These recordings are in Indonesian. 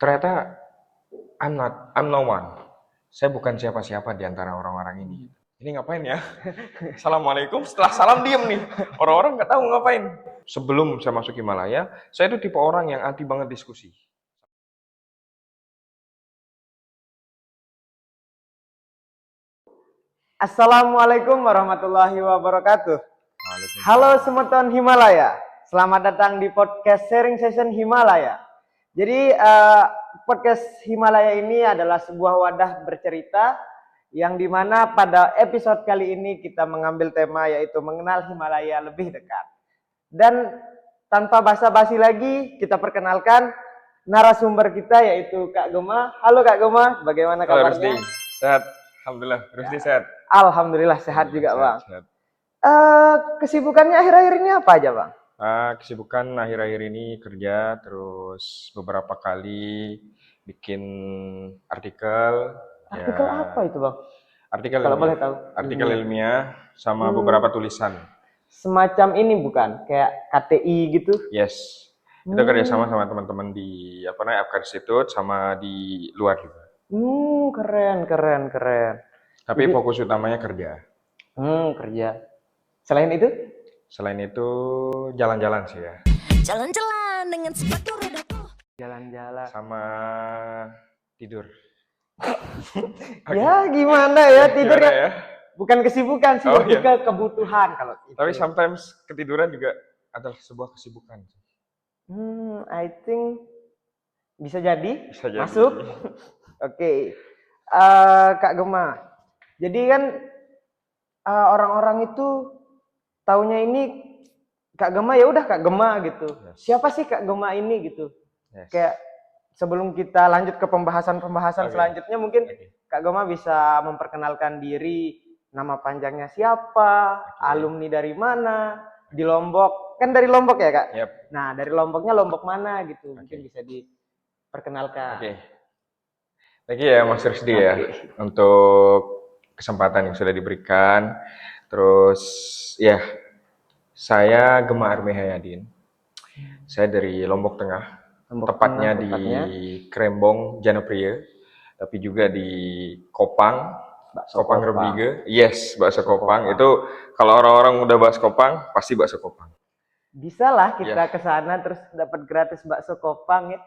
Ternyata I'm no one. Saya bukan siapa-siapa di antara orang-orang ini. Ini ngapain ya? Assalamualaikum, setelah salam diem nih. Orang-orang nggak tahu ngapain. Sebelum saya masuk Himalaya, saya itu tipe orang yang anti banget diskusi. Assalamualaikum warahmatullahi wabarakatuh. Halo Waalaikumsalam. semeton Himalaya. Selamat datang di podcast Sharing Session Himalaya. Jadi podcast Himalaya ini adalah sebuah wadah bercerita yang dimana pada episode kali ini kita mengambil tema yaitu mengenal Himalaya lebih dekat. Dan tanpa basa-basi lagi kita perkenalkan narasumber kita yaitu Kak Gema. Halo Kak Gema, bagaimana Halo Rusdi, kabarnya? sehat. Alhamdulillah, Rusdi sehat. Alhamdulillah sehat juga Bang. Sehat. Kesibukannya akhir-akhir ini apa aja Bang? Kesibukan akhir-akhir ini kerja, terus beberapa kali bikin artikel, Artikel ya apa itu Bang? artikel Kalau boleh ilmiah, tahu. artikel ilmiah sama beberapa tulisan. Semacam ini bukan? Kayak KTI gitu? Yes, itu kerjasama sama teman-teman di Apkar Institute sama di luar juga. Keren. Tapi fokus utamanya kerja. Kerja. Selain itu? Selain itu jalan-jalan sih ya, Jalan-jalan dengan sepatu rodaku. Jalan-jalan. sama tidur. Ya gimana ya tidur Gimana ya? Bukan kesibukan sih, Oh, lebih iya. ke kebutuhan kalau itu. Tapi sometimes ketiduran juga adalah sebuah kesibukan. I think bisa jadi. Bisa jadi. Masuk. Oke. Kak Gema. Jadi kan orang-orang itu taunya ini Kak Gema ya udah Kak Gema gitu. Yes. Siapa sih Kak Gema ini gitu? Yes. Kayak sebelum kita lanjut ke pembahasan Oke. selanjutnya mungkin Oke. Kak Gema bisa memperkenalkan diri, nama panjangnya siapa, alumni dari mana, di Lombok. Kan dari Lombok ya Kak? Yap. Nah, dari Lomboknya Lombok mana gitu. Mungkin bisa diperkenalkan. Oke. Thank you ya Mas Rusdi ya untuk kesempatan yang sudah diberikan. Terus ya, saya Gema Army Hayadin. Saya dari Lombok Tengah. Tepatnya di Krembong, Janapriya, tapi juga di Kopang, Kopang Rebige. Yes, bakso Kopang. Itu kalau orang-orang udah bahas Kopang, pasti bakso Kopang. Bisa lah kita ke sana terus dapat gratis bakso Kopang ya.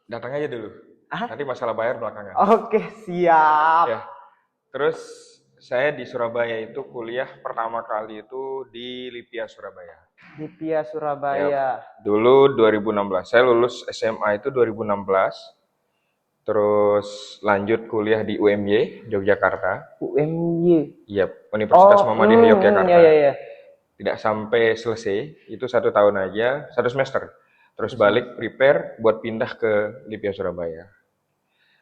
Datang aja dulu. Nanti masalah bayar belakangan. Oke, siap. Ya. Terus saya di Surabaya itu kuliah pertama kali itu di LIPIA Surabaya. LIPIA Surabaya. Dulu 2016. Saya lulus SMA itu 2016. Terus lanjut kuliah di UMY Yogyakarta. UMY. Iya, Universitas Muhammadiyah Yogyakarta. Iya. Tidak sampai selesai, itu 1 tahun aja, 1 semester. Terus balik prepare buat pindah ke LIPIA Surabaya.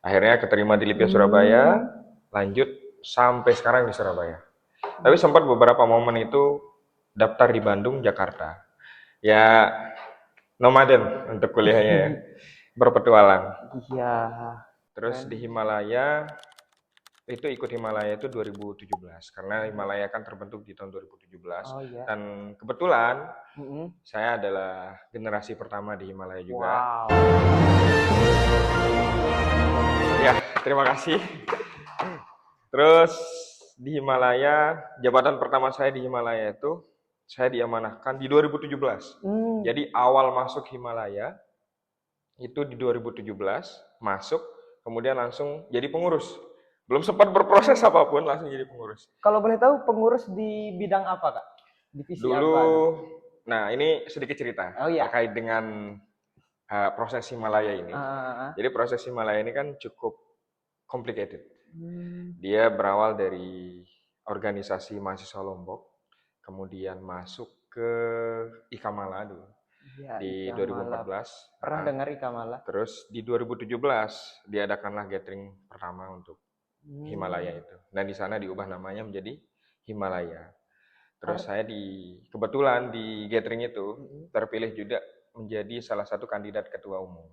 Akhirnya keterima di LIPIA Surabaya, lanjut sampai sekarang di Surabaya. Tapi sempat beberapa momen itu daftar di Bandung, Jakarta. Ya, nomaden untuk kuliahnya ya. Berpetualang. Iya. Terus di Himalaya, itu ikut Himalaya itu 2017. Karena Himalaya kan terbentuk di tahun 2017. Oh, iya. Dan kebetulan saya adalah generasi pertama di Himalaya juga. Wow. Ya, terima kasih. Terus di Himalaya, jabatan pertama saya di Himalaya itu saya diamanahkan di 2017. Jadi awal masuk Himalaya itu di 2017, masuk, kemudian langsung jadi pengurus. Belum sempat berproses apapun, langsung jadi pengurus. Kalau boleh tahu pengurus di bidang apa Kak? Divisi Dulu, apa? nah ini sedikit cerita terkait dengan proses Himalaya ini. Jadi proses Himalaya ini kan cukup complicated. Dia berawal dari organisasi mahasiswa Lombok, kemudian masuk ke Ikamala dulu di 2014. Pernah dengar Ikamala? Terus di 2017 diadakanlah gathering pertama untuk Himalaya itu. Dan di sana diubah namanya menjadi Himalaya. Terus saya kebetulan di gathering itu terpilih juga menjadi salah satu kandidat ketua umum.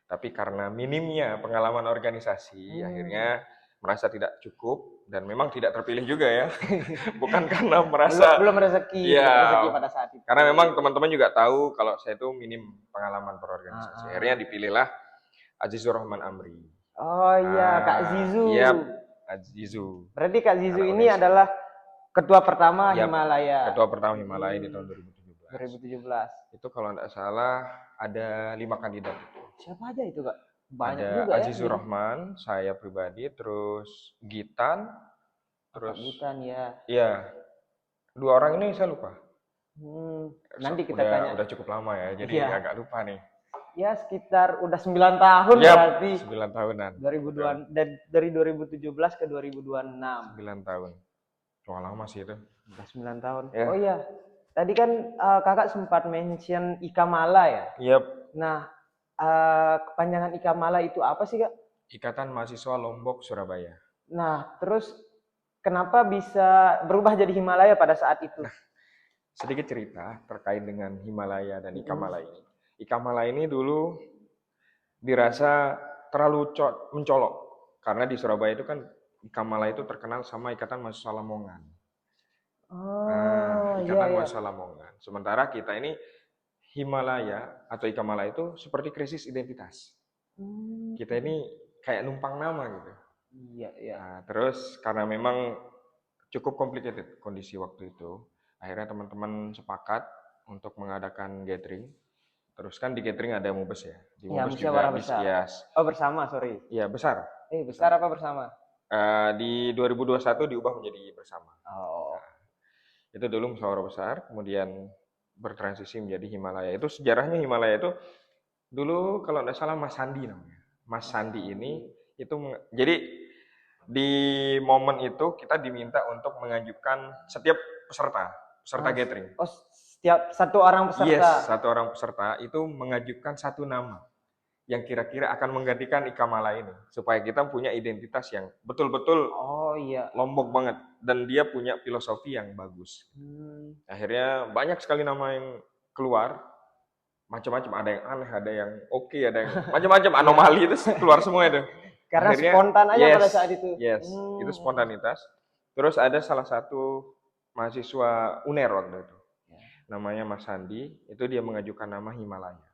Tapi karena minimnya pengalaman organisasi, akhirnya merasa tidak cukup dan memang tidak terpilih juga ya. Bukan karena merasa belum rezeki, ya, rezeki pada saat itu. karena memang teman-teman juga tahu kalau saya itu minim pengalaman berorganisasi. Akhirnya dipilihlah Azizur Rahman Amri. Oh iya, Kak Zizu. Iya, Azizu. Berarti Kak Zizu Anak ini Unesa. adalah ketua pertama Yap, Himalaya ketua pertama Himalaya di tahun 2017. 2017. Itu kalau tidak salah ada 5 kandidat. Siapa aja itu, Kak? Banyak Ada juga ya. Azizur Rahman, saya pribadi, terus Gitan, Terus terus Butan ya. ya 2 orang ini saya lupa. Nanti kita udah, tanya. Udah cukup lama ya, jadi Iya. agak lupa nih. Ya sekitar udah 9 tahun Yap, berarti. 9 tahunan. 2002 dari 2017 ke 2026. 9 tahun. Wah, lama sih itu. Udah 9 tahun. Ya. Oh iya. Tadi kan Kakak sempat mention Ikamala ya. Yap, Nah, kepanjangan Ikamala itu apa sih, Kak? Ikatan Mahasiswa Lombok Surabaya. Nah, terus kenapa bisa berubah jadi Himalaya pada saat itu? Sedikit cerita terkait dengan Himalaya dan Ikamala ini. Ikamala ini dulu dirasa terlalu mencolok karena di Surabaya itu kan Ikamala itu terkenal sama Ikatan Mahasiswa Lamongan. Oh, Ikatan iya. Mahasiswa Lamongan. Sementara kita ini Himalaya atau Ikamala itu seperti krisis identitas. Kita ini kayak numpang nama gitu. Iya. Nah, terus karena memang cukup complicated kondisi waktu itu, akhirnya teman-teman sepakat untuk mengadakan gathering. Terus kan di gathering ada Mubes ya. Di Ya, Mubes musyawarah juga besar. Yes. Oh, bersama, sorry. Iya, besar. Besar apa bersama? Di 2021 diubah menjadi bersama. Oh. Itu dulu musyawarah besar, kemudian bertransisi menjadi Himalaya. Itu sejarahnya Himalaya itu dulu kalau tidak salah Mas Sandi namanya. Mas Sandi ini itu jadi di momen itu kita diminta untuk mengajukan setiap peserta gathering. Oh, setiap satu orang peserta. Yes, satu orang peserta itu mengajukan satu nama yang kira-kira akan menggantikan Ikamala ini supaya kita punya identitas yang betul-betul Lombok banget dan dia punya filosofi yang bagus. Akhirnya banyak sekali nama yang keluar, macam-macam, ada yang aneh, ada yang oke, ada yang macam-macam anomali itu keluar semua itu. Karena Akhirnya, spontan aja pada saat itu. Yes, itu spontanitas. Terus ada salah satu mahasiswa UNER waktu itu, namanya Mas Sandi, itu dia mengajukan nama Himalaya.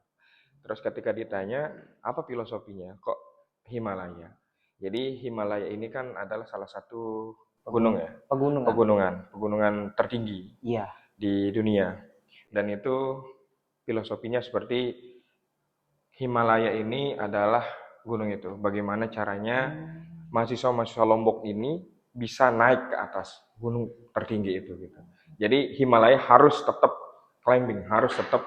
Terus ketika ditanya, apa filosofinya? Kok Himalaya? Jadi Himalaya ini kan adalah salah satu gunung ya? Pegunungan tertinggi di dunia. Dan itu filosofinya seperti Himalaya ini adalah gunung itu. Bagaimana caranya mahasiswa-mahasiswa Lombok ini bisa naik ke atas gunung tertinggi itu gitu. Jadi Himalaya harus tetap climbing, harus tetap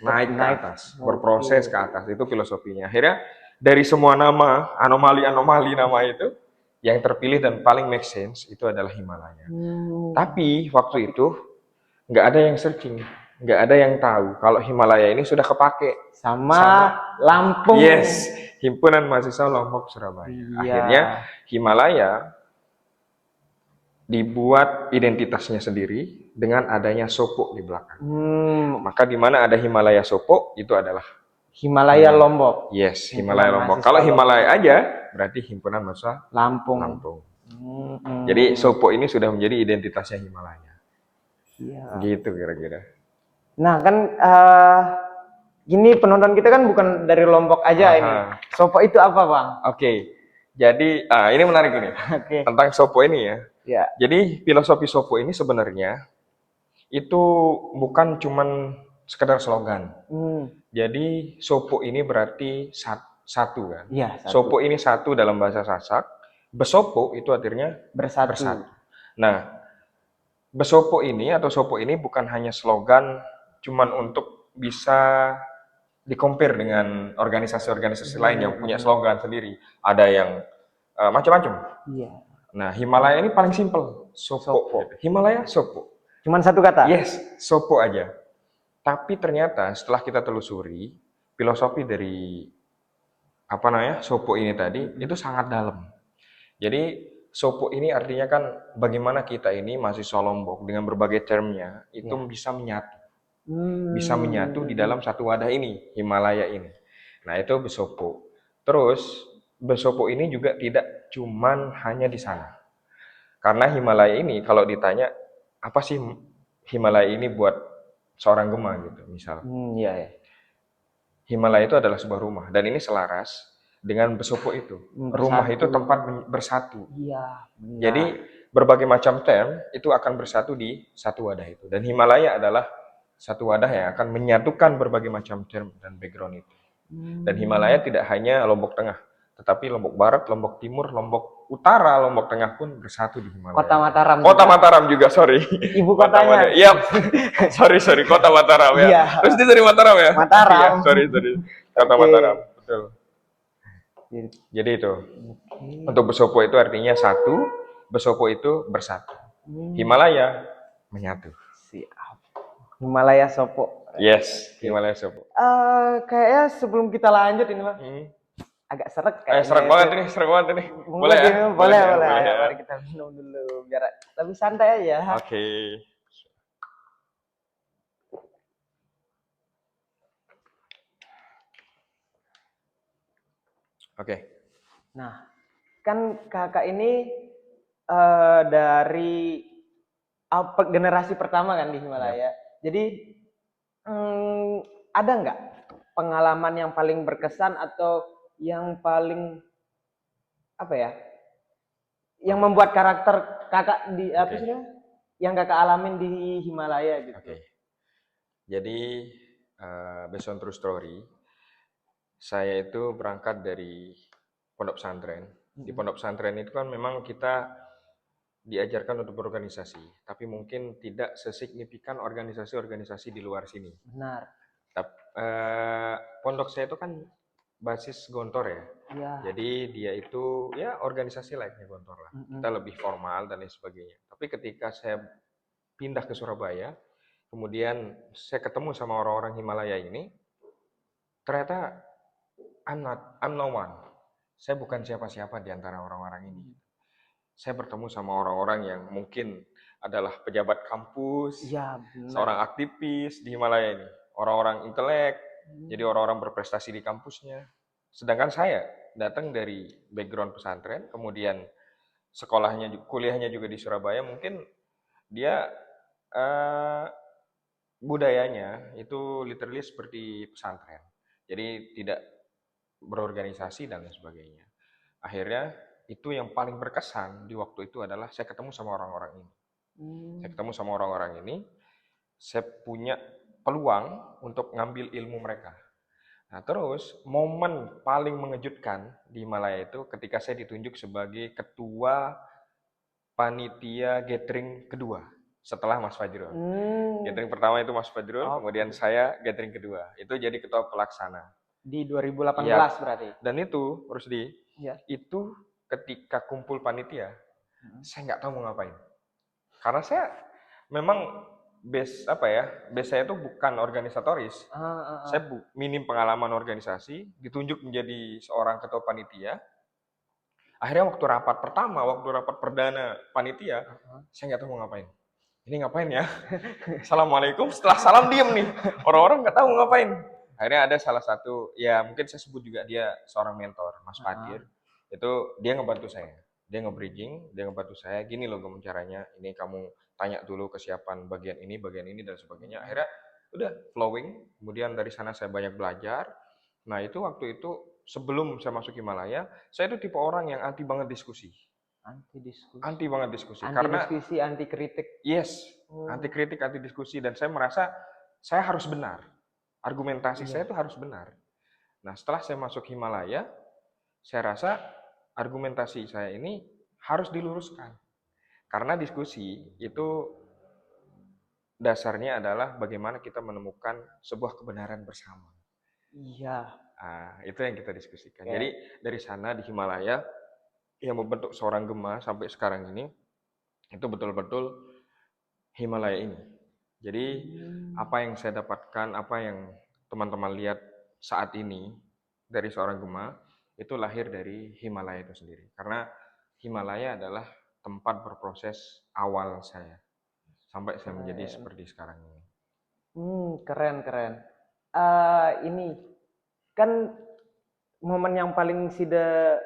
naik ke atas, berproses ke atas, itu filosofinya. Akhirnya dari semua nama, anomali-anomali nama itu, yang terpilih dan paling make sense itu adalah Himalaya. Tapi waktu itu nggak ada yang searching, nggak ada yang tahu kalau Himalaya ini sudah kepake sama Lampung. Yes, Himpunan Mahasiswa Lombok Surabaya. Akhirnya Himalaya dibuat identitasnya sendiri dengan adanya Sopo di belakang. Maka di mana ada Himalaya Sopo itu adalah Himalaya Lombok. Yes, Himalaya Lombok. Kalau Himalaya aja berarti Himpunan Mahasiswa Lampung. Jadi Sopo ini sudah menjadi identitasnya Himalaya. Iya. Gitu kira-kira. Nah kan gini penonton kita kan bukan dari Lombok aja ini. Sopo itu apa, Bang? Oke. Jadi ini menarik ini. Tentang Sopo ini ya. Jadi filosofi Sopo ini sebenarnya itu bukan cuman sekedar slogan. Jadi Sopo ini berarti satu kan. Sopo ini satu dalam bahasa Sasak. Besopo itu artinya bersatu. Nah, Besopo ini atau Sopo ini bukan hanya slogan cuman untuk bisa di-compare dengan organisasi-organisasi lain yang punya slogan sendiri. Ada yang macam-macam. Nah, Himalaya ini paling simpel, Sopo. Himalaya Sopo. Cuman satu kata? Yes, Sopo aja. Tapi ternyata setelah kita telusuri, filosofi dari Sopo ini tadi itu sangat dalam. Jadi Sopo ini artinya kan bagaimana kita ini mahasiswa Lombok dengan berbagai termnya itu bisa menyatu. Bisa menyatu di dalam satu wadah ini, Himalaya ini. Nah, itu Besopo. Terus Besopo ini juga tidak cuman hanya di sana. Karena Himalaya ini kalau ditanya apa sih Himalaya ini buat seorang Gema gitu, misal. Himalaya itu adalah sebuah rumah dan ini selaras dengan Besopo itu. Bersatu. Rumah itu tempat bersatu. Iya, benar. Jadi berbagai macam term itu akan bersatu di satu wadah itu. Dan Himalaya adalah satu wadah yang akan menyatukan berbagai macam term dan background itu. Dan Himalaya tidak hanya Lombok Tengah, tetapi Lombok Barat, Lombok Timur, Lombok Utara, Lombok Tengah pun bersatu di Himalaya. Kota Mataram. Kota Mataram juga, sorry. Ibu kotanya. Iya, sorry, Kota Mataram ya. Iya. Terus dia dari Mataram ya? Mataram. Iya, sorry. Kota Oke. Mataram, betul. Jadi itu. Untuk Besopo itu artinya satu, Besopo itu bersatu. Himalaya menyatu. Siap. Himalaya Sopo. Yes, Himalaya Sopo. Kayaknya sebelum kita lanjut ini Bang, agak seret kayaknya. Serem banget ini. Boleh ya? Boleh. ya. Mari kita minum dulu biar lebih santai aja. Oke. Oke. Nah, kan kakak ini dari generasi pertama kan di Himalaya. Jadi ada nggak pengalaman yang paling berkesan atau yang paling apa ya? Yang membuat karakter kakak di apa sih namanya? Yang kakak alamin di Himalaya gitu. Oke. Jadi based on true story, saya itu berangkat dari pondok pesantren. Di pondok pesantren itu kan memang kita diajarkan untuk berorganisasi, tapi mungkin tidak sesignifikan organisasi-organisasi di luar sini. Benar. Pondok saya itu kan basis Gontor ya. Iya. Jadi dia itu ya organisasi layaknya Gontor lah. Kita lebih formal dan lain sebagainya. Tapi ketika saya pindah ke Surabaya, kemudian saya ketemu sama orang-orang Himalaya ini, ternyata I'm no one. Saya bukan siapa-siapa di antara orang-orang ini. Saya bertemu sama orang-orang yang mungkin adalah pejabat kampus, Iya, benar. seorang aktivis di Himalaya ini, orang-orang intelek, jadi orang-orang berprestasi di kampusnya. Sedangkan saya datang dari background pesantren, kemudian kuliahnya juga di Surabaya, mungkin dia budayanya itu literally seperti pesantren. Jadi tidak berorganisasi dan lain sebagainya. Akhirnya itu yang paling berkesan di waktu itu adalah saya ketemu sama orang-orang ini. Saya ketemu sama orang-orang ini, saya punya peluang untuk ngambil ilmu mereka. Nah, terus momen paling mengejutkan di Himalaya itu ketika saya ditunjuk sebagai ketua panitia gathering kedua setelah Mas Fajrul. Gathering pertama itu Mas Fajrul, kemudian saya gathering kedua. Itu jadi ketua pelaksana. Di 2018 Ya. berarti. Dan itu, Rusdi, Ya. itu ketika kumpul panitia, saya nggak tahu mau ngapain. Karena saya memang base saya itu bukan organisatoris. Saya minim pengalaman organisasi, ditunjuk menjadi seorang ketua panitia. Akhirnya waktu rapat perdana panitia, saya nggak tahu mau ngapain. Ini ngapain ya? Assalamualaikum, setelah salam diem nih. Orang-orang nggak tahu mau ngapain. Akhirnya ada salah satu, ya mungkin saya sebut juga dia seorang mentor, Mas Fadir. Itu dia ngebantu saya. Dia nge-bridging, dia ngebantu saya, gini loh caranya, ini kamu tanya dulu kesiapan bagian ini, dan sebagainya. Akhirnya udah flowing, kemudian dari sana saya banyak belajar. Nah itu waktu itu, sebelum saya masuk Himalaya, saya itu tipe orang yang anti banget diskusi. Anti banget diskusi. Karena diskusi, anti kritik. Yes, anti kritik, anti diskusi. Dan saya merasa saya harus benar. Argumentasi saya itu harus benar. Nah setelah saya masuk Himalaya, saya rasa argumentasi saya ini harus diluruskan. Karena diskusi itu dasarnya adalah bagaimana kita menemukan sebuah kebenaran bersama. Iya. Nah, itu yang kita diskusikan. Jadi dari sana di Himalaya yang membentuk seorang Gema sampai sekarang ini itu betul-betul Himalaya ini. Jadi apa yang saya dapatkan, apa yang teman-teman lihat saat ini dari seorang Gema itu lahir dari Himalaya itu sendiri. Karena Himalaya adalah tempat berproses awal saya sampai saya menjadi seperti sekarang ini. Keren. Ini kan momen yang paling Sida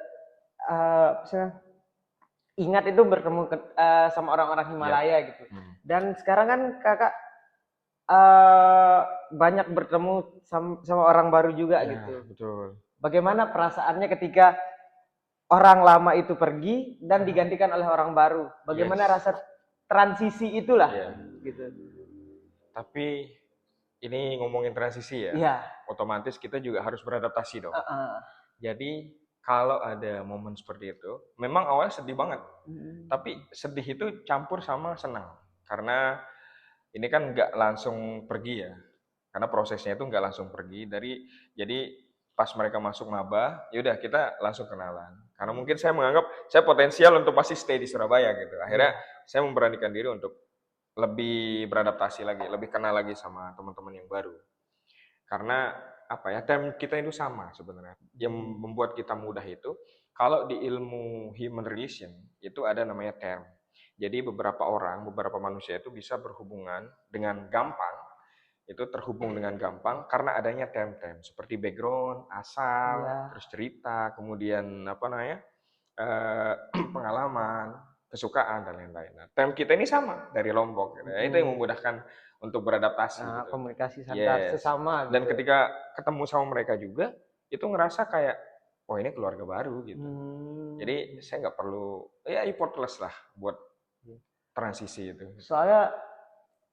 ingat itu bertemu sama orang-orang Himalaya gitu. Dan sekarang kan kakak banyak bertemu sama orang baru juga gitu. Betul. Bagaimana perasaannya ketika orang lama itu pergi dan digantikan oleh orang baru? Bagaimana Yes. rasa transisi itulah Iya. gitu. Tapi ini ngomongin transisi ya, Iya. otomatis kita juga harus beradaptasi dong. Heeh. Jadi kalau ada momen seperti itu, memang awalnya sedih banget. Hmm. Tapi sedih itu campur sama senang. Karena ini kan nggak langsung pergi ya. Karena prosesnya itu nggak langsung pergi. Jadi pas mereka masuk maba, yaudah kita langsung kenalan. Karena mungkin saya menganggap saya potensial untuk pasti stay di Surabaya gitu. Akhirnya saya memberanikan diri untuk lebih beradaptasi lagi, lebih kenal lagi sama teman-teman yang baru. Karena apa ya, term kita itu sama sebenarnya. Yang membuat kita mudah itu, kalau di ilmu human relation itu ada namanya term. Jadi beberapa orang, beberapa manusia itu bisa berhubungan dengan gampang, itu terhubung dengan gampang karena adanya term-term seperti background, asal, Iya. terus cerita, kemudian apa namanya, pengalaman, kesukaan dan lain-lain. Nah, term kita ini sama dari Lombok, gitu. Itu yang memudahkan untuk beradaptasi Nah, gitu. komunikasi antar Yes. sesama Dan gitu. ketika ketemu sama mereka juga, itu ngerasa kayak, oh ini keluarga baru gitu. Jadi saya nggak perlu, ya effortless lah buat transisi itu. Soalnya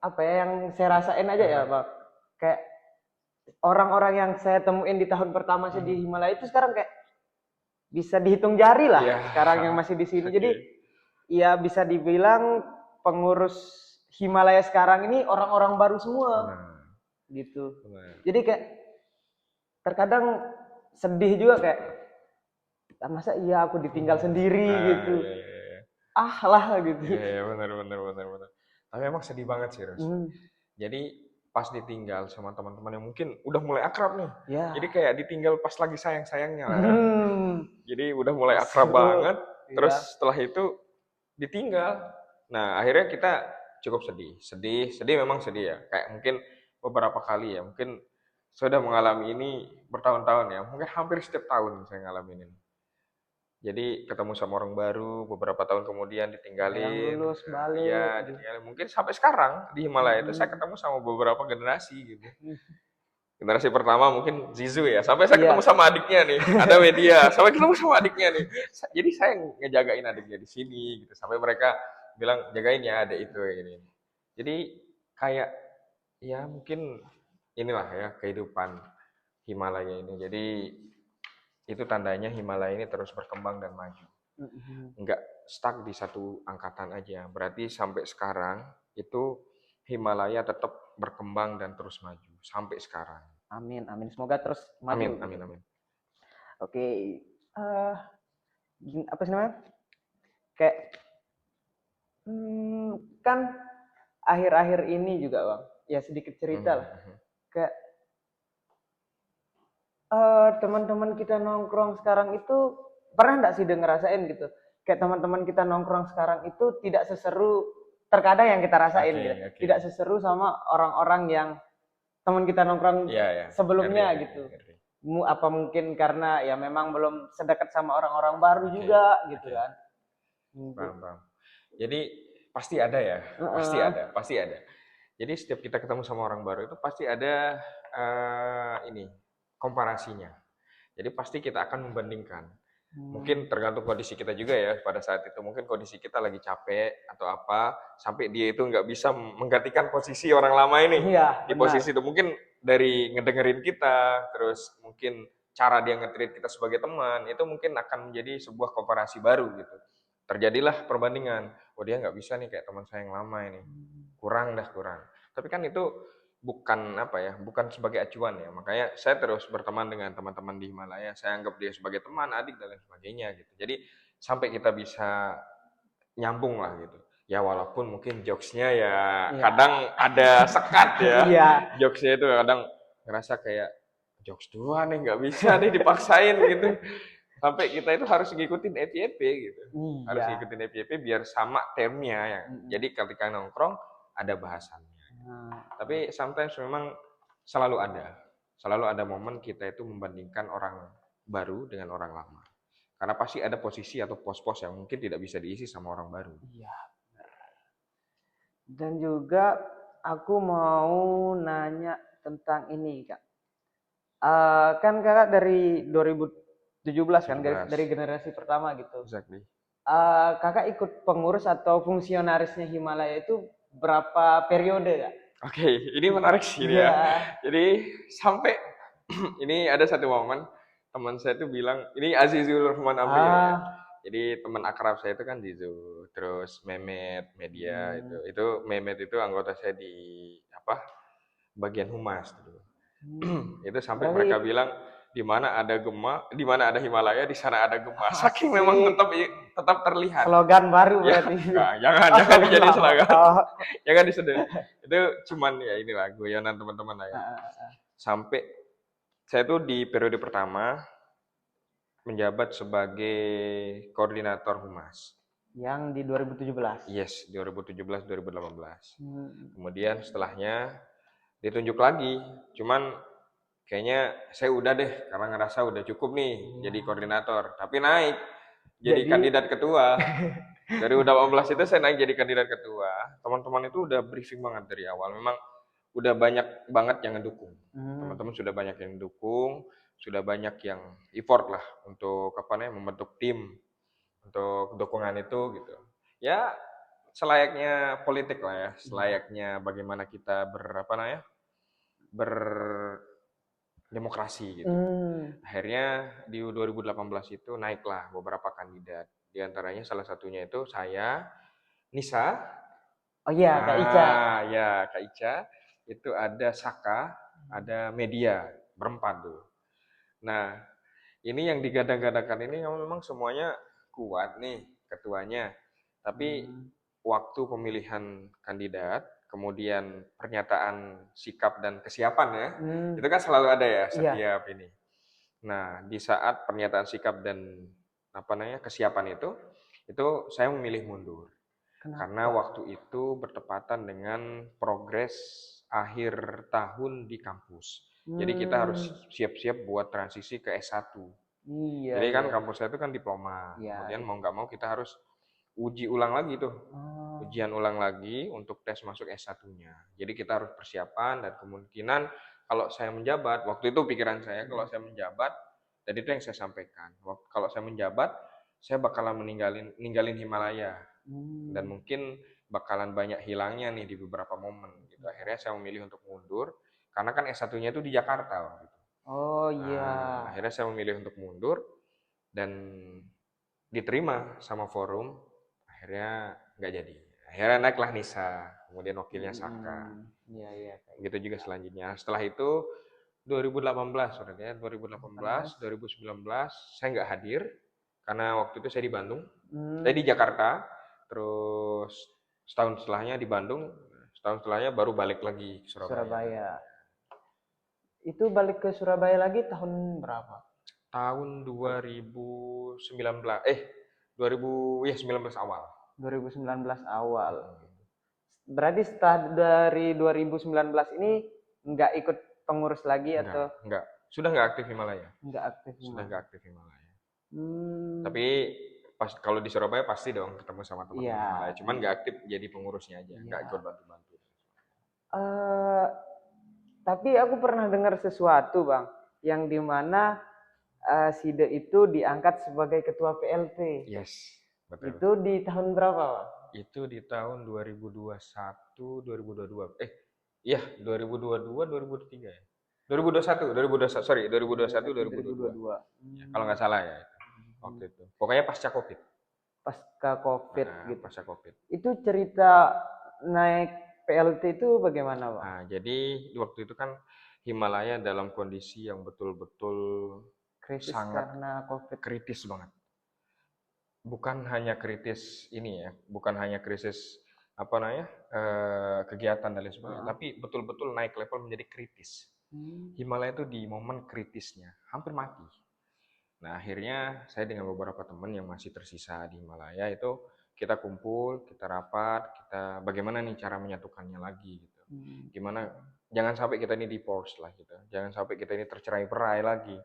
apa ya yang saya rasain aja ya, Bang. Kayak orang-orang yang saya temuin di tahun pertama saya di Himalaya itu sekarang kayak bisa dihitung jari lah Iya. sekarang yang masih di sini. Oke. Jadi ya bisa dibilang pengurus Himalaya sekarang ini orang-orang baru semua Nah, gitu. benar. Jadi kayak terkadang sedih juga kayak masa iya aku ditinggal sendiri Nah, gitu. iya, iya, iya. Ah lah gitu. Iya, iya, benar. Tapi emang sedih banget sih, Ros. Jadi pas ditinggal sama teman-teman yang mungkin udah mulai akrab nih. Ya. Jadi kayak ditinggal pas lagi sayang-sayangnya lah ya. Hmm. Jadi udah mulai akrab Betul. banget, terus Iya. setelah itu ditinggal. Nah, akhirnya kita cukup sedih. Sedih memang sedih ya. Kayak mungkin beberapa kali ya, mungkin sudah mengalami ini bertahun-tahun ya. Mungkin hampir setiap tahun saya ngalamin ini. Jadi ketemu sama orang baru, beberapa tahun kemudian Yang ditinggalin. lulus Nah, balik. iya, ditinggalin. Mungkin sampai sekarang di Himalaya itu saya ketemu sama beberapa generasi gitu. Generasi pertama mungkin Zizu ya. Sampai saya Iya. ketemu sama adiknya nih, ada media. Sampai ketemu sama adiknya nih. Jadi saya ngejagain adiknya di sini gitu. Sampai mereka bilang jagain ya ada itu ini. Jadi kayak ya mungkin inilah ya kehidupan Himalaya ini. Jadi itu tandanya Himalaya ini terus berkembang dan maju. Nggak stuck di satu angkatan aja. Berarti sampai sekarang itu Himalaya tetap berkembang dan terus maju sampai sekarang. Amin, amin. Semoga terus maju. Amin, amin, amin. Oke. Apa sih namanya? Kayak kan akhir-akhir ini juga, Bang. Ya sedikit cerita lah. Kayak teman-teman kita nongkrong sekarang itu pernah nggak sih ngerasain gitu? Kayak teman-teman kita nongkrong sekarang itu tidak seseru terkadang yang kita rasain Oke, gitu. oke. Tidak seseru sama orang-orang yang teman kita nongkrong Iya, iya. sebelumnya Ngerti, gitu. ngerti. Apa mungkin karena ya memang belum sedekat sama orang-orang baru juga gitu kan. Paham, paham. Jadi pasti ada ya, pasti ada. Jadi setiap kita ketemu sama orang baru itu pasti ada ini komparasinya. Jadi pasti kita akan membandingkan. Mungkin tergantung kondisi kita juga ya pada saat itu. Mungkin kondisi kita lagi capek atau apa, sampai dia itu nggak bisa menggantikan posisi orang lama ini. Iya, Di benar. posisi itu mungkin dari ngedengerin kita, terus mungkin cara dia nge-treat kita sebagai teman, itu mungkin akan menjadi sebuah komparasi baru gitu. Terjadilah perbandingan. Oh dia nggak bisa nih kayak teman saya yang lama ini. Kurang. Tapi kan itu bukan apa ya, bukan sebagai acuan ya. Makanya saya terus berteman dengan teman-teman di Himalaya. Saya anggap dia sebagai teman, adik dan lain sebagainya gitu. Jadi sampai kita bisa nyambung lah gitu. Ya walaupun mungkin jokesnya ya kadang ada sekat ya. Iya. Jokesnya itu kadang ngerasa kayak jokes dua nih nggak bisa nih dipaksain gitu. Sampai kita itu harus ngikutin FYP gitu. Harus ngikutin FYP biar sama termnya ya. Jadi ketika nongkrong ada bahasannya. Tapi sometimes memang selalu ada momen kita itu membandingkan orang baru dengan orang lama. Karena pasti ada posisi atau pos-pos yang mungkin tidak bisa diisi sama orang baru. Iya. Dan juga aku mau nanya tentang ini, Kak. Kan kakak dari 2017 kan, 17. dari generasi pertama gitu. Exactly. Kakak ikut pengurus atau fungsionarisnya Himalaya itu berapa periode kak? Oke, ini menarik sih ini Iya. ya. Jadi sampai ini ada satu momen teman saya tuh bilang, ini Azizul Rahman Amri ya. Ah, Jadi teman akrab saya itu kan Zizu, terus Mehmet Media itu. hmm, Itu Mehmet itu anggota saya di apa? Bagian humas gitu. Itu sampai berarti mereka bilang di mana ada Gema, di mana ada Himalaya, di sana ada Gema. Saking memang asik. tetap terlihat. Slogan baru Ya, berarti. enggak, jangan Oh, jangan slogan dijadiin lama. slogan. Oh. Jangan disedih. Itu cuman ya inilah guyonan teman-teman lah ya. Ah. Sampai saya tuh di periode pertama menjabat sebagai koordinator humas. Yang di 2017. Yes, 2017-2018. Hmm. Kemudian setelahnya ditunjuk lagi. Cuman kayaknya saya udah deh karena ngerasa udah cukup nih jadi koordinator. Tapi naik jadi Jadi kandidat ketua. Dari 2018 itu saya naik jadi kandidat ketua. Teman-teman itu udah briefing banget dari awal. Memang udah banyak banget yang ngedukung. hmm, Teman-teman sudah banyak yang dukung, sudah banyak yang effort lah untuk apa namanya membentuk tim untuk dukungan itu gitu. Ya selayaknya politik lah ya, selayaknya bagaimana kita berapa namanya berdemokrasi gitu. hmm. Akhirnya di 2018 itu naiklah beberapa kandidat. Di antaranya salah satunya itu saya, Nisa, Oh iya, Kak Ica. ya Kak Ica, itu ada Saka, ada Media, berempat tuh. Nah, ini yang digadang-gadangkan ini memang semuanya kuat nih ketuanya. Tapi Hmm. waktu pemilihan kandidat, kemudian pernyataan sikap dan kesiapan ya, Hmm. itu kan selalu ada ya Iya. setiap ini. Nah, di saat pernyataan sikap dan apa namanya kesiapan itu saya memilih mundur. Karena Kenapa? waktu itu bertepatan dengan progres akhir tahun di kampus. Jadi kita harus Hmm. siap-siap buat transisi ke S1. Iya, Jadi kan iya. kampus saya itu kan diploma. Iya, Kemudian iya. mau nggak mau kita harus uji ulang lagi tuh. Oh. Ujian ulang lagi untuk tes masuk S1-nya. Jadi kita harus persiapan dan kemungkinan kalau saya menjabat, waktu itu pikiran saya kalau saya menjabat, dan itu yang saya sampaikan. Kalau saya menjabat, saya bakalan ninggalin Himalaya dan Hmm. mungkin bakalan banyak hilangnya nih di beberapa momen gitu. Akhirnya saya memilih untuk mundur karena kan S1-nya itu di Jakarta waktu itu. Oh iya. Nah, akhirnya saya memilih untuk mundur dan diterima sama forum. Akhirnya nggak jadi. Akhirnya naiklah Nisa, kemudian wakilnya Saka. Hmm. Iya, iya, Kak Begitu juga Ica. selanjutnya. Setelah itu 2018, saudara, 2018, 18. 2019 saya nggak hadir karena waktu itu saya di Bandung. Saya Hmm. di Jakarta, terus setahun setelahnya di Bandung, setahun setelahnya baru balik lagi ke Surabaya. Surabaya. Itu balik ke Surabaya lagi tahun berapa? Tahun 2019, 2019 awal. 2019 awal. Berarti setelah dari 2019 ini nggak ikut pengurus lagi atau Enggak. Sudah nggak aktif Himalaya. nggak aktif Sudah memang? nggak aktif Himalaya. Hmm. Tapi pas kalau di Surabaya pasti dong ketemu sama teman-teman Iya, Himalaya. Cuman nggak aktif jadi pengurusnya aja, nggak ikut iya. bantu-bantu. Eh, tapi aku pernah dengar sesuatu, Bang, yang dimana Side itu diangkat sebagai ketua PLT. Yes, betul. Itu di tahun berapa, Bang? Itu di tahun 2021, 2022. Iya, 2022, 2023 ya. 2021, 2021, sorry, 2021, 2022. 2022. Ya, kalau nggak salah ya waktu itu. Pokoknya pasca COVID. Pasca COVID Nah, gitu. pasca COVID. Itu cerita naik PLT itu bagaimana, Bang? Nah, jadi waktu itu kan Himalaya dalam kondisi yang betul-betul Krisis sangat karena COVID. kritis banget. Bukan hanya kritis ini ya, bukan hanya krisis apa namanya kegiatan dan lain sebagainya, tapi betul-betul naik level menjadi kritis. Hmm. Himalaya itu di momen kritisnya hampir mati. Nah akhirnya saya dengan beberapa teman yang masih tersisa di Himalaya itu kita kumpul, kita rapat, kita bagaimana nih cara menyatukannya lagi gitu. Hmm. Gimana jangan sampai kita ini divorce lah gitu, jangan sampai kita ini tercerai-berai lagi.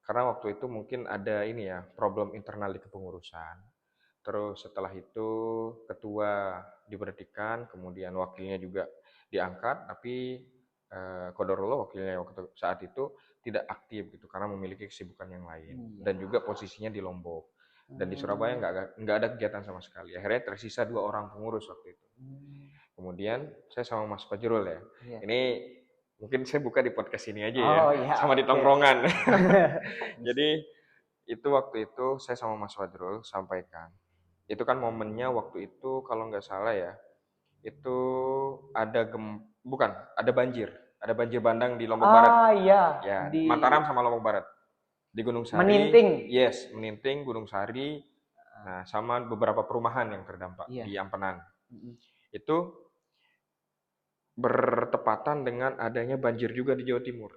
Karena waktu itu mungkin ada ini ya, problem internal di kepengurusan. Terus setelah itu ketua diberhentikan, kemudian wakilnya juga diangkat, tapi kodarullah wakilnya waktu saat itu tidak aktif gitu karena memiliki kesibukan yang lain dan juga posisinya di Lombok dan di Surabaya nggak ada kegiatan sama sekali. Akhirnya tersisa 2 orang pengurus waktu itu. Kemudian saya sama Mas Fajrul ya. Iya. Ini mungkin saya buka di podcast ini aja ya, Oh iya, sama di oke. tongkrongan. Jadi waktu itu saya sama Mas Fajrul sampaikan. Itu kan momennya waktu itu kalau nggak salah ya, itu ada banjir. Ada banjir bandang di Lombok Barat. Ah iya, Ya, di Mataram sama Lombok Barat. Di Gunung Sari. Meninting. Yes, Meninting, Gunung Sari. Nah, sama beberapa perumahan yang terdampak Iya. di Ampenan. Itu bertepatan dengan adanya banjir juga di Jawa Timur.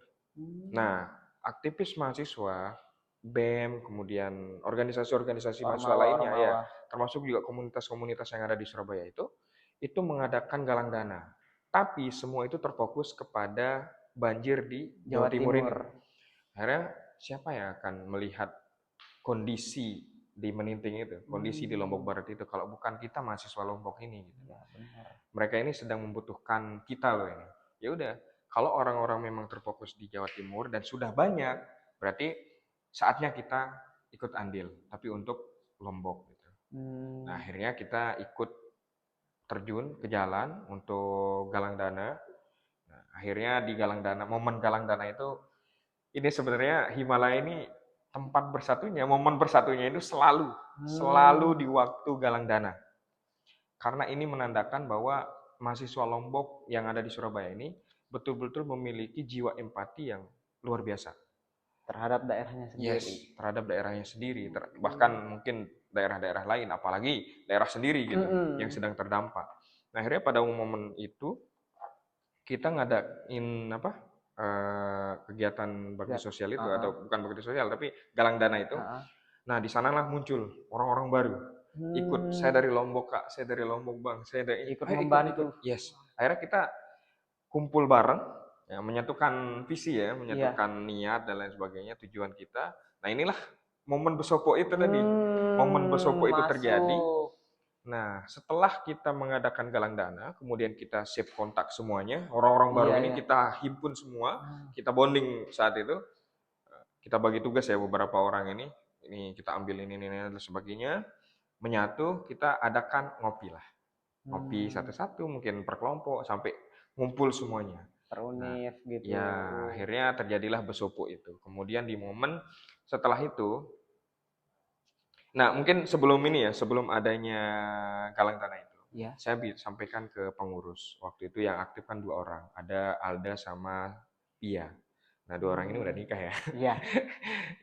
Nah, aktivis mahasiswa, BEM, kemudian organisasi-organisasi mahasiswa lainnya ya, termasuk juga komunitas-komunitas yang ada di Surabaya itu mengadakan galang dana. Tapi semua itu terfokus kepada banjir di Jawa Timur ini. Akhirnya siapa yang akan melihat kondisi di Meninting itu, kondisi di Lombok Barat itu kalau bukan kita mahasiswa Lombok ini gitu. Ya, benar. Mereka ini sedang membutuhkan kita loh ini. Ya udah, kalau orang-orang memang terfokus di Jawa Timur dan sudah banyak, berarti saatnya kita ikut andil, tapi untuk Lombok gitu. Nah, akhirnya kita ikut terjun ke jalan untuk galang dana. Nah, akhirnya di galang dana, momen galang dana itu ini sebenarnya Himalaya ini tempat bersatunya, momen bersatunya itu selalu di waktu galang dana. Karena ini menandakan bahwa mahasiswa Lombok yang ada di Surabaya ini betul-betul memiliki jiwa empati yang luar biasa. Terhadap daerahnya sendiri. Yes, terhadap daerahnya sendiri, bahkan mungkin daerah-daerah lain, apalagi daerah sendiri gitu yang sedang terdampak. Nah, akhirnya pada momen itu kita ngadain kegiatan bakti sosial itu atau bukan bakti sosial tapi galang dana itu. Nah, di sanalah muncul orang-orang baru. Ikut, saya dari Lombok Kak, saya dari Lombok Bang, saya dari Ikut membantu. Yes, akhirnya kita kumpul bareng, ya, menyatukan visi ya, menyatukan niat dan lain sebagainya, tujuan kita. Nah, inilah momen Besopo itu tadi, momen Besopo itu terjadi. Nah, setelah kita mengadakan galang dana, kemudian kita save kontak semuanya, orang-orang baru ini kita himpun semua, kita bonding saat itu, kita bagi tugas ya beberapa orang ini kita ambil ini dan sebagainya, menyatu, kita adakan ngopi lah, ngopi satu-satu, mungkin per kelompok sampai ngumpul semuanya. Terunif gitu. Ya, akhirnya terjadilah Besopo itu. Kemudian di momen setelah itu, nah mungkin sebelum ini ya, sebelum adanya galang dana itu, saya sampaikan ke pengurus. Waktu itu yang aktif kan 2 orang, ada Alda sama Pia. Nah, 2 orang ini udah nikah ya. Iya.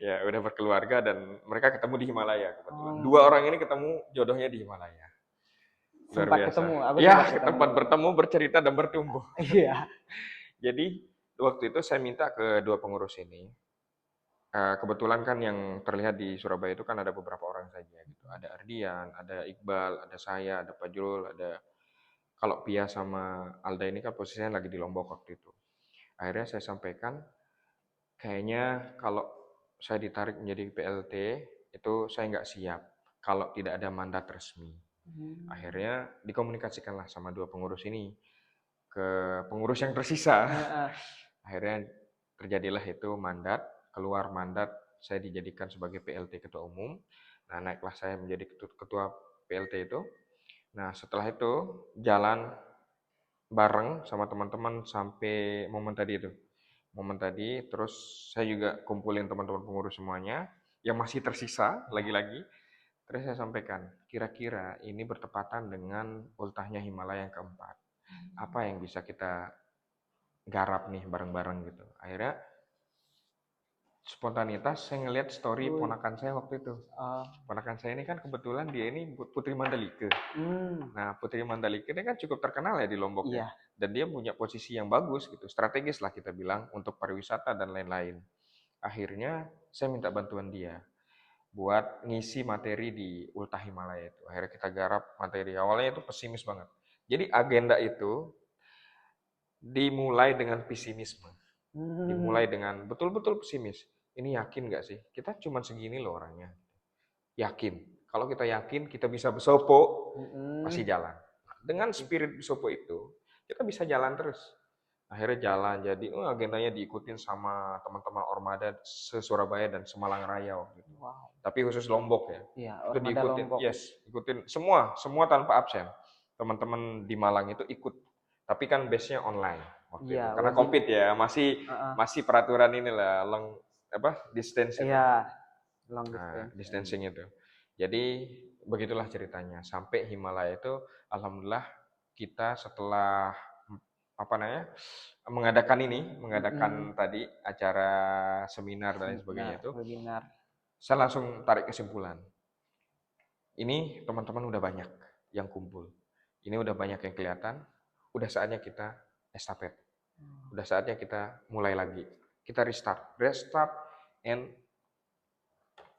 Ya, udah berkeluarga dan mereka ketemu di Himalaya kebetulan. 2 orang ini ketemu jodohnya di Himalaya. Luar Sempat biasa. ketemu. Ya, tempat bertemu, bercerita dan bertumbuh. Iya. Jadi waktu itu saya minta ke 2 pengurus ini. Kebetulan kan yang terlihat di Surabaya itu kan ada beberapa orang saja gitu. Ada Ardian, ada Iqbal, ada saya, ada Fajrul, ada kalau Pia sama Alda ini kan posisinya lagi di Lombok waktu itu. Akhirnya saya sampaikan, kayaknya kalau saya ditarik menjadi PLT itu saya nggak siap kalau tidak ada mandat resmi. Akhirnya dikomunikasikanlah sama 2 pengurus ini ke pengurus yang tersisa. Akhirnya terjadilah itu mandat, keluar mandat, saya dijadikan sebagai PLT Ketua Umum. Nah, naiklah saya menjadi Ketua PLT itu. Nah, setelah itu jalan bareng sama teman-teman sampai momen tadi itu. Momen tadi, terus saya juga kumpulin teman-teman pengurus semuanya yang masih tersisa lagi-lagi. Terus saya sampaikan, kira-kira ini bertepatan dengan ultahnya Himalaya yang keempat. Apa yang bisa kita garap nih bareng-bareng gitu. Akhirnya spontanitas saya ngelihat story ponakan saya waktu itu. Ponakan saya ini kan kebetulan dia ini Putri Mandalika. Nah, Putri Mandalika ini kan cukup terkenal ya di Lombok ya. Dan dia punya posisi yang bagus gitu, strategis lah kita bilang untuk pariwisata dan lain-lain. Akhirnya saya minta bantuan dia buat ngisi materi di Ultah Himalaya itu. Akhirnya kita garap materi. Awalnya itu pesimis banget. Jadi agenda itu dimulai dengan pesimisme. Dimulai dengan betul-betul pesimis. Ini yakin nggak sih? Kita cuma segini loh orangnya. Yakin. Kalau kita yakin kita bisa Besopo, pasti jalan. Dengan spirit Besopo itu, kita bisa jalan terus. Akhirnya jalan, jadi agendanya diikutin sama teman-teman Ormada se-Surabaya dan Semalang Raya waktu itu. Wow. Tapi khusus Lombok ya. Iya, Itu Ormada diikutin, Lombok. yes, ikutin semua tanpa absen. Teman-teman di Malang itu ikut. Tapi kan base-nya online waktu Iya, itu. Karena wajib. Covid ya, Heeh. masih peraturan inilah distance itu. Iya, long Nah, distance. distancing itu. Jadi begitulah ceritanya. Sampai Himalaya itu alhamdulillah kita setelah mengadakan tadi acara seminar dan lain sebagainya itu, Webinar. saya langsung tarik kesimpulan. Ini teman-teman udah banyak yang kumpul. Ini udah banyak yang kelihatan. Udah saatnya kita estafet. Udah saatnya kita mulai lagi. Kita restart and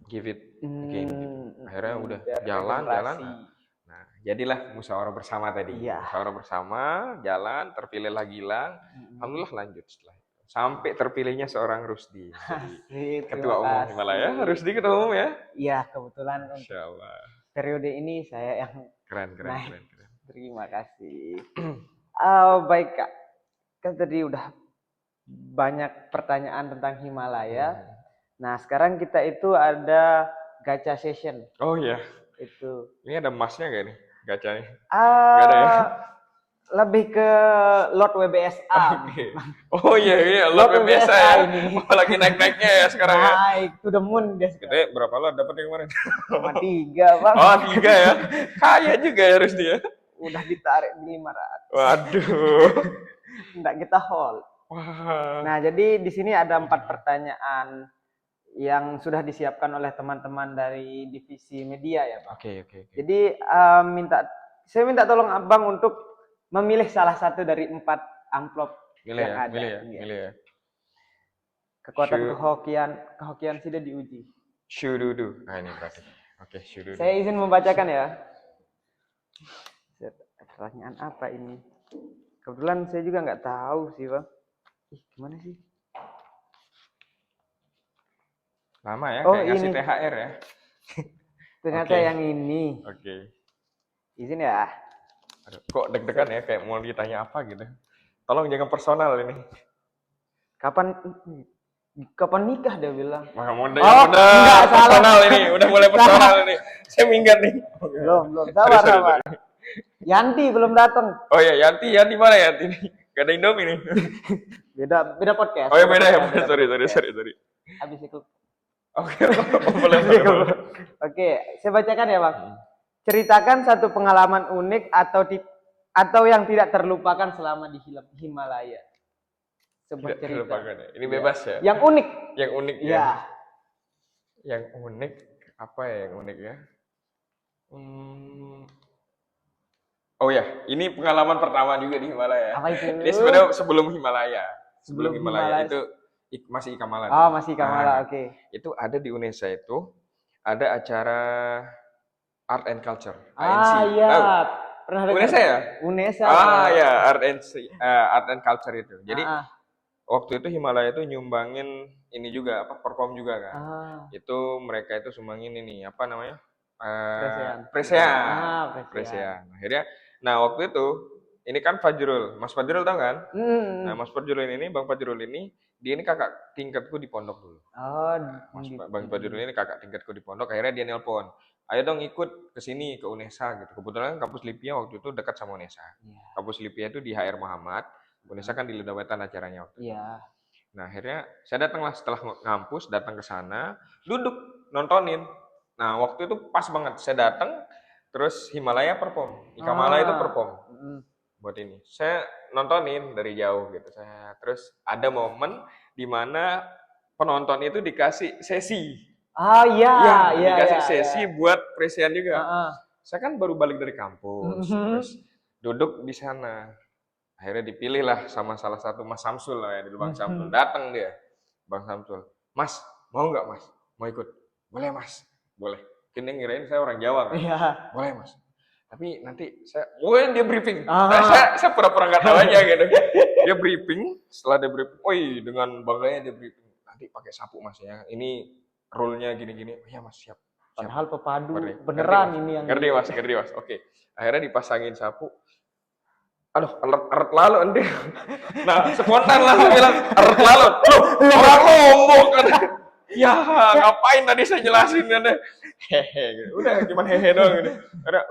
give it again gitu. Akhirnya udah jalan. Nah, jadilah musyawarah bersama tadi. Iya. Musyawarah bersama, jalan, terpilihlah Gilang. Alhamdulillah lanjut setelah itu. Sampai terpilihnya seorang Rusdi. Jadi, Ketua Umum Himalaya. Rusdi Ketua Umum ya? Iya, kebetulan Insya Allah. periode ini saya yang Keren. terima kasih. Baik Kak, kan tadi udah banyak pertanyaan tentang Himalaya. Nah, sekarang kita itu ada gacha session. Oh iya. Itu. Ini ada emasnya gak nih gacanya? Nggak ada ya? Lebih ke lot WBSA. Oke. Oh iya, lot biasa ya. ini. Lagi naik-naiknya ya sekarang ya. Naik to the moon guys. Gede berapa lot dapat yang kemarin? Cuma 3 Bang. Oh 3 ya. Kaya juga ya harus dia. Udah ditarik di 500. Waduh. Nggak kita hold. Wah. Nah, jadi di sini ada 4 pertanyaan yang sudah disiapkan oleh teman-teman dari divisi media ya, Pak. Oke. Jadi saya minta tolong Abang untuk memilih salah satu dari 4 amplop yang ada. Milih ya. Kekuatan kehokian sudah diuji. Syududu. Nah, ini berarti. Oke, syududu. Saya izin membacakan ya. Pertanyaan apa ini? Kebetulan saya juga nggak tahu sih, Bang. Gimana sih? Lama ya, Oh, kayak ngasih ini. THR ya. Ternyata Oke. yang ini. Oke. Izin ya. Aduh, kok deg-degan ya, kayak mau ditanya apa gitu. Tolong jangan personal ini. Kapan nikah dia bilang? Udah personal ini, udah mulai personal ini. Saya minggat nih. Belum. Sabar. Yanti belum datang. Oh ya, Yanti mana Yanti nih? Gak ada Indomie nih. Beda podcast. Oh ya beda ya. Sorry. Habis itu. Oke, boleh. Oke, saya bacakan ya, Bang. Ceritakan satu pengalaman unik atau yang tidak terlupakan selama di Himalaya. Sebuah cerita. Terlupakan ya. Ini bebas ya. Yang unik. Yang unik ya. Ya. Yang unik apa ya yang unik ya? Oh ya, ini pengalaman pertama juga di Himalaya. Apa itu? Ini sebenarnya sebelum Himalaya. Sebelum Himalaya itu masih Ikamala. Oh, masih Ikamala, oke. Itu ada di UNESA itu ada acara Art and Culture. Iya. Pernah dengar? UNESA ya? UNESA. Ya, Art and Culture itu. Jadi waktu itu Himalaya itu nyumbangin ini juga perform juga kan. Itu mereka itu sumbangin ini apa namanya? Presean. Akhirnya waktu itu ini kan Fajrul, Mas Fajrul tahu kan? Nah, Mas Fajrul ini, Bang Fajrul ini, dia ini kakak tingkatku di pondok dulu. Bang Fajrul ini kakak tingkatku di pondok. Akhirnya dia nelpon, ayo dong ikut ke sini ke UNESA gitu. Kebetulan kampus Lipia waktu itu dekat sama UNESA. Kampus Lipia itu di HR Muhammad, UNESA kan di Lidawetan acaranya waktu itu. Nah, akhirnya saya datanglah setelah ngampus, datang ke sana, duduk nontonin. Nah, waktu itu pas banget saya datang, terus Himalaya perform, Ikamala itu perform. Buat ini, saya nontonin dari jauh gitu. Terus ada momen di mana penonton itu dikasih sesi. Dikasih sesi buat Presian juga. Saya kan baru balik dari kampus, terus duduk di sana. Akhirnya dipilih lah sama salah satu Mas Samsul lah ya, dari Bang Samsul. Datang dia, Bang Samsul. Mas, mau nggak Mas? Mau ikut? Boleh Mas, boleh. Kini ngirain saya orang Jawa kan? Boleh Mas. Tapi nanti dia briefing. Saya pura-pura nggak tahu aja gitu. Dia briefing, setelah dia briefing, dengan bangganya dia briefing. Nanti pakai sapu Mas ya. Ini rule-nya gini-gini. Oh ya Mas, siap. Padahal pepadu beneran ini yang ngerti mas. Oke. Akhirnya dipasangin sapu. aduh eret lalu nanti. Nah spontan langsung bilang eret lalu. Loh orang Lombok kan. Ya ngapain tadi saya jelasin kan? Hehe gitu. Udah cuman hehe doang gitu. Udah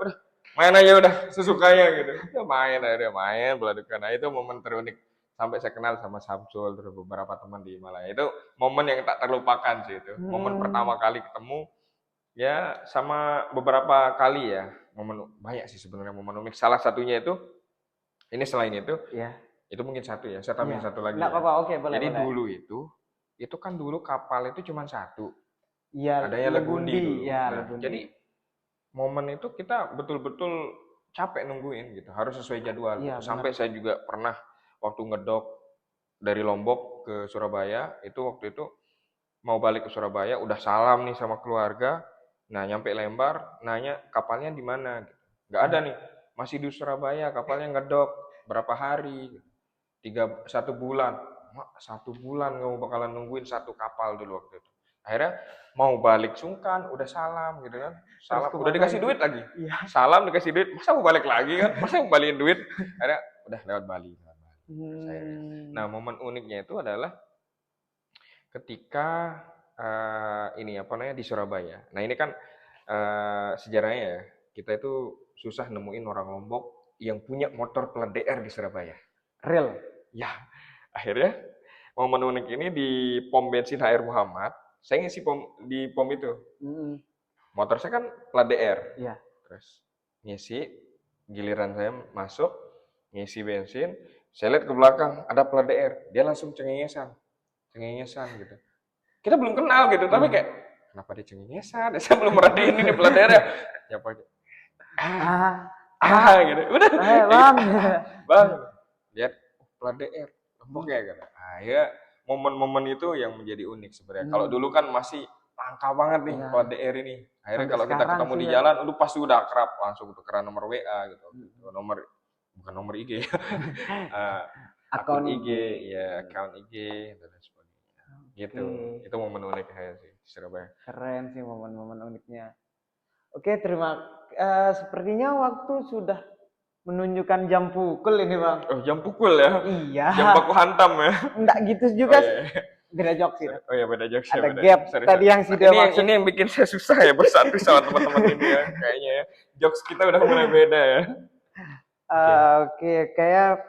main aja udah sesukanya gitu. Ya main akhirnya main beladukan. Nah itu momen terunik sampai saya kenal sama Samsul terus beberapa teman di Himalaya. Itu momen yang tak terlupakan sih itu. Momen pertama kali ketemu ya sama beberapa kali ya. Momen banyak sih sebenarnya momen unik. Salah satunya itu ini selain Iya. itu mungkin satu ya. Saya tambahin Iya. satu lagi Nggak ya. apa-apa, oke, boleh, Jadi boleh. dulu itu kan dulu kapal itu cuma satu. Iya, Adanya Legundi dulu. ya, Nah, Legundi. jadi momen itu kita betul-betul capek nungguin gitu, harus sesuai jadwal Iya, gitu. benar. Sampai saya juga pernah waktu ngedok dari Lombok ke Surabaya, waktu itu mau balik ke Surabaya, udah salam nih sama keluarga. Nah, nyampe Lembar, nanya kapalnya di mana gitu. Nggak ada nih, masih di Surabaya, kapalnya ngedok berapa hari? Gitu. 1 bulan. Mak, 1 bulan kamu bakalan nungguin satu kapal dulu waktu itu. Akhirnya mau balik sungkan, udah salam gitu kan. Terus Salam, udah kemana dikasih itu? duit lagi. Iya. Salam dikasih duit, masa mau balik lagi kan? Masa mau balikin duit? Akhirnya udah lewat Bali. Akhirnya. Nah, momen uniknya itu adalah ketika ini apa namanya di Surabaya. Nah, ini kan sejarahnya ya. Kita itu susah nemuin orang Lombok yang punya motor plat DR di Surabaya. Real. Ya, akhirnya momen unik ini di pom bensin HR Muhammad, saya ngisi di pom itu. Motor saya kan plat DR. Iya. Terus ngisi, giliran saya masuk, ngisi bensin, saya lihat ke belakang ada plat DR, dia langsung cengengesan gitu. Kita belum kenal gitu, tapi kayak kenapa dia cengengesan? Saya belum merhatiin ini plat DR ya. Ya pakai gitu. Udah. Bang. Bang, lihat plat DR, Lombok ya kan. Ah, ya momen-momen itu yang menjadi unik sebenarnya. Kalau dulu kan masih langka banget nih Iya. plat DR ini. Akhirnya Sampai kalau kita sekarang ketemu sih di ya. jalan, udah pasti udah akrab, langsung tukeran nomor WA gitu. Bukan nomor IG ya. Akun IG, ya account IG dan lain sebagainya. Gitu. Itu momen unik saya sih di Surabaya. Keren sih momen-momen uniknya. Oke, sepertinya waktu sudah menunjukkan jam pukul ini, Bang. Oh, jam pukul ya? Iya. Jam baku hantam ya? Enggak gitu juga. Oh, iya. Beda jokes sih. Oh ya beda jokes ya. Ada beda. gap Sorry, tadi yang si dia maksud. Ini yang bikin saya susah ya bersatu sama teman-teman ini ya kayaknya ya. Jokes kita udah mulai beda ya. Oke, kayak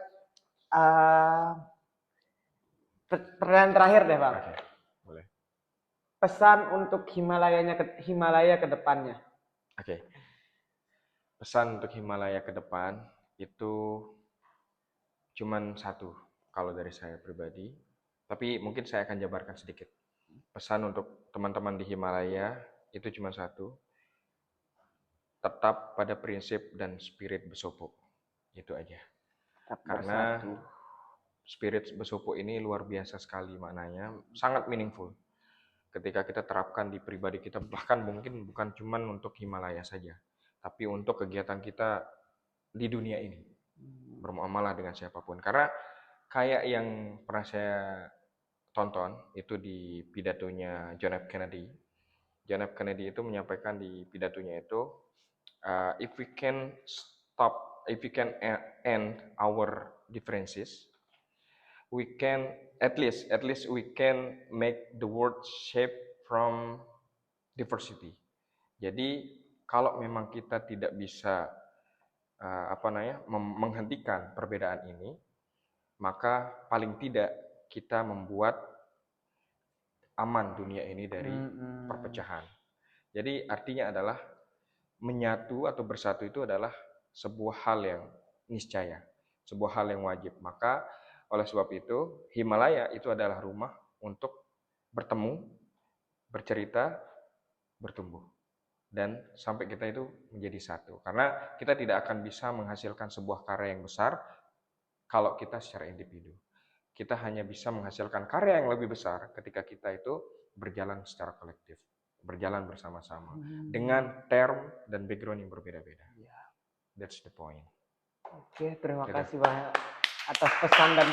pertanyaan terakhir deh, Bang. Oke, boleh. Pesan untuk Himalaya ke depannya. Oke. Pesan untuk Himalaya ke depan itu cuman satu kalau dari saya pribadi. Tapi mungkin saya akan jabarkan sedikit. Pesan untuk teman-teman di Himalaya itu cuma satu. Tetap pada prinsip dan spirit Besopo. Itu aja. Karena spirit Besopo ini luar biasa sekali maknanya, sangat meaningful. Ketika kita terapkan di pribadi kita, bahkan mungkin bukan cuma untuk Himalaya saja, tapi untuk kegiatan kita di dunia ini. Bermuamalah dengan siapapun. Karena kayak yang pernah saya tonton, itu di pidatonya John F. Kennedy. John F. Kennedy itu menyampaikan di pidatonya itu, if we can end our differences, we can at least we can make the world shape from diversity. Jadi kalau memang kita tidak bisa menghentikan perbedaan ini, maka paling tidak kita membuat aman dunia ini dari perpecahan. Jadi artinya adalah menyatu atau bersatu itu adalah sebuah hal yang niscaya, sebuah hal yang wajib. Maka oleh sebab itu, Himalaya itu adalah rumah untuk bertemu, bercerita, bertumbuh. Dan sampai kita itu menjadi satu. Karena kita tidak akan bisa menghasilkan sebuah karya yang besar kalau kita secara individu. Kita hanya bisa menghasilkan karya yang lebih besar ketika kita itu berjalan secara kolektif, berjalan bersama-sama, dengan term dan background yang berbeda-beda. That's the point. Oke, terima kasih banyak atas pesan dan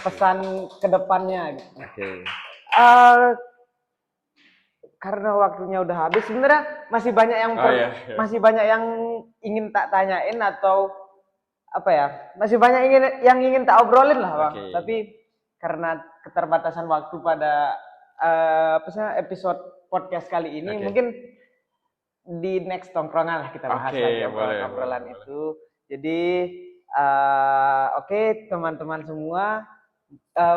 pesan kedepannya. Oke. Karena waktunya udah habis, sebenarnya masih banyak yang masih banyak yang ingin tak tanyain atau apa ya, masih banyak yang ingin tak obrolin lah Bang. Oke. Tapi karena keterbatasan waktu pada episode podcast kali ini, Oke. mungkin di next tongkrongan lah kita bahas Oke, lagi boleh, obrolan boleh. itu. Jadi oke teman-teman semua,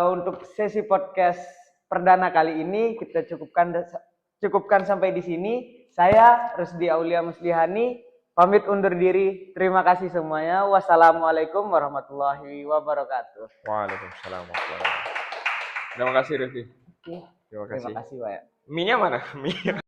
untuk sesi podcast perdana kali ini kita cukupkan sampai di sini. Saya Rusdi Aulia Muslihani pamit undur diri. Terima kasih semuanya. Wassalamualaikum warahmatullahi wabarakatuh. Waalaikumsalam warahmatullahi wabarakatuh. Terima kasih Rizky. Oke. Terima Terima kasih. kasih Pak. Mie-nya mana? Mie.